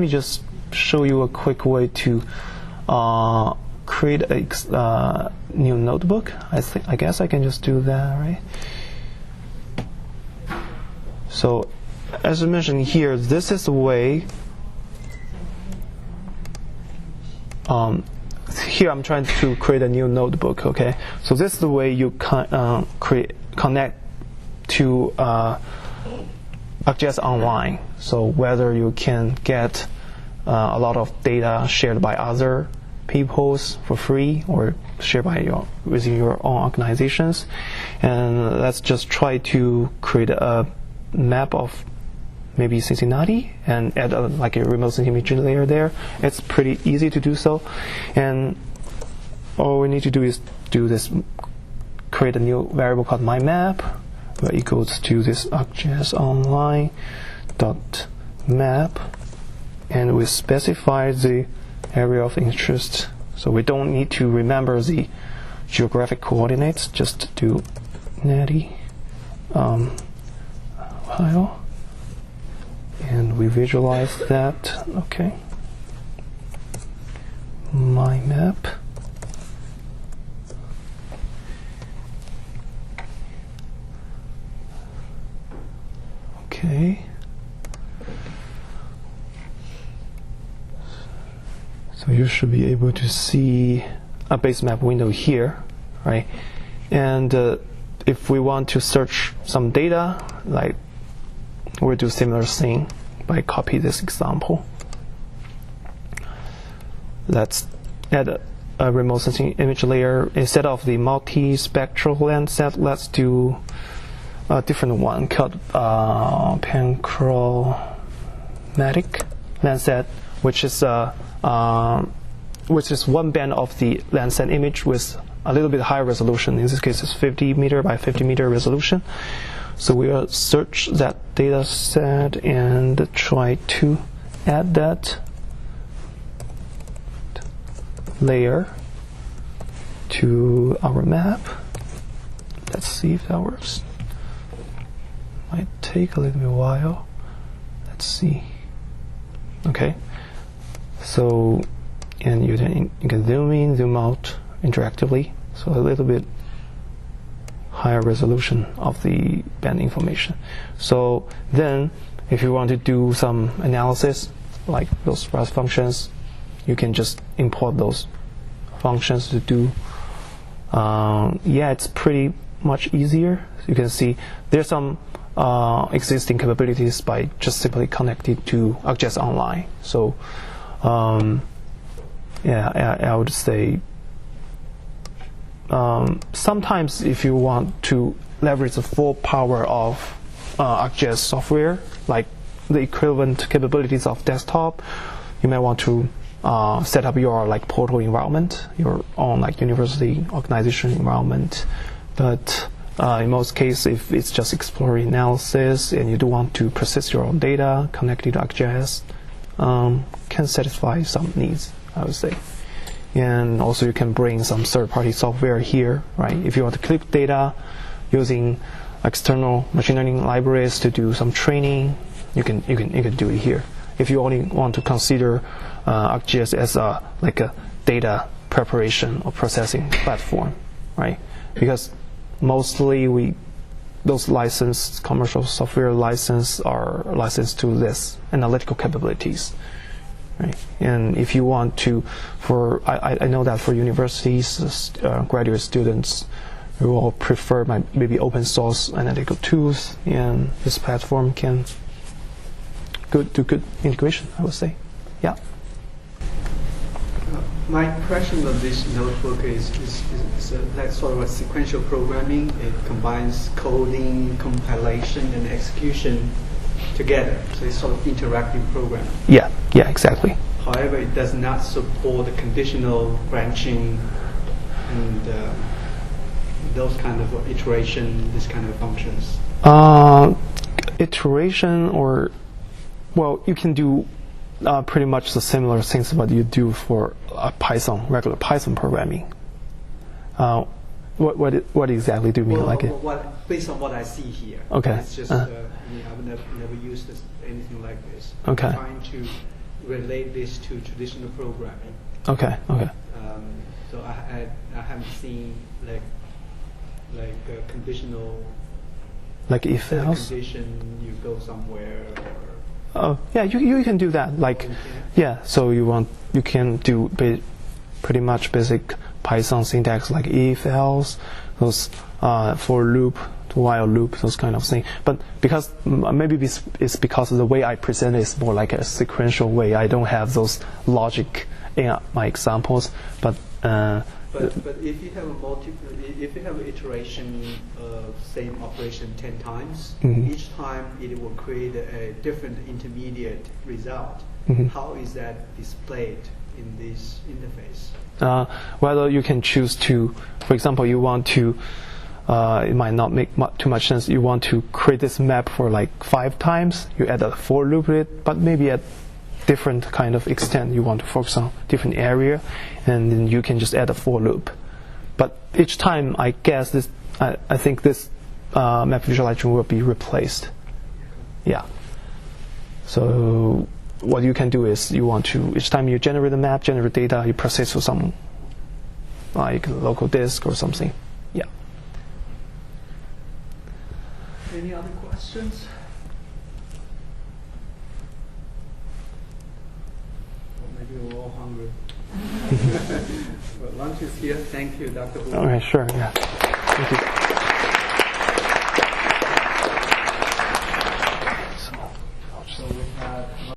just show you a quick way to create a new notebook. I guess I can just do that, right? So, as I mentioned here, this is the way. Here I'm trying to create a new notebook. Okay, so this is the way you connect to ArcGIS Online. So whether you can get a lot of data shared by other peoples for free or shared by within your own organizations, and let's just try to create a map of maybe Cincinnati and add like a remote sensing imaging layer there. It's pretty easy to do so, and all we need to do is create a new variable called myMap, where it goes to this ArcGIS Online .map, and we specify the area of interest. So we don't need to remember the geographic coordinates, just do natty Ohio, and we visualize that. Okay, my map. Okay, so you should be able to see a base map window here, right? And if we want to search some data, like we'll do similar thing by copy this example. Let's add a remote sensing image layer. Instead of the multi-spectral Landsat, let's do a different one called panchromatic Landsat, which is one band of the Landsat image with a little bit higher resolution. In this case, it's 50 meter by 50 meter resolution. So we will search that data set and try to add that layer to our map. Let's see if that works. Might take a little bit while. Let's see. Okay. So, and you can zoom in, zoom out interactively. So a little bit higher resolution of the band information. So then, if you want to do some analysis, like those sparse functions, you can just import those functions to do. Yeah, it's pretty much easier. You can see there's some existing capabilities by just simply connecting to ArcGIS Online. So, yeah, I would say sometimes if you want to leverage the full power of ArcGIS software, like the equivalent capabilities of desktop. You may want to set up your like portal environment, your own like university organization environment. But in most cases, if it's just exploratory analysis and you do want to persist your own data connected to ArcGIS, can satisfy some needs, I would say. And also you can bring some third-party software here, right? If you want to clip data using external machine learning libraries to do some training, you can do it here. If you only want to consider ArcGIS as a data preparation or processing platform, right? Because mostly those licensed commercial software license are licensed to this analytical capabilities, right? And if you want to, I know that for universities, graduate students who will prefer maybe open source analytical tools, and this platform can do good integration, I would say. Yeah. My impression of this notebook is like sort of a sequential programming. It combines coding, compilation, and execution together. So it's sort of interactive programming. Yeah, exactly. However, it does not support the conditional branching and those kind of iteration, this kind of functions. Iteration you can do pretty much the similar things what you do for regular Python programming. What exactly do you mean? Based on what I see here. Okay. It's just I've never used anything like this. Okay. I'm trying to relate this to traditional programming. Okay. So I haven't seen like a conditional. Like if else. Condition, you go somewhere. Oh yeah, you can do that. So you can do pretty much basic Python syntax like if else, those for loop, while loop, those kind of things. But because maybe it's because of the way I present it is more like a sequential way. I don't have those logic in my examples. But if you have an iteration of same operation 10 times, each time it will create a different intermediate result. How is that displayed in this interface? Whether you can choose to, for example, you want to, it might not make too much sense. You want to create this map for like 5 times. You add a for loop with it, but maybe at different kind of extent you want to focus on different area, and then you can just add a for loop. But each time, I guess I think this map visualization will be replaced. Yeah. So what you can do is each time you generate a map, generate data, you process to some like local disk or something. Yeah. Any other questions? Maybe we're all hungry. Well, lunch is here. Thank you, Dr. Hu. Okay, sure. Yeah. Thank you.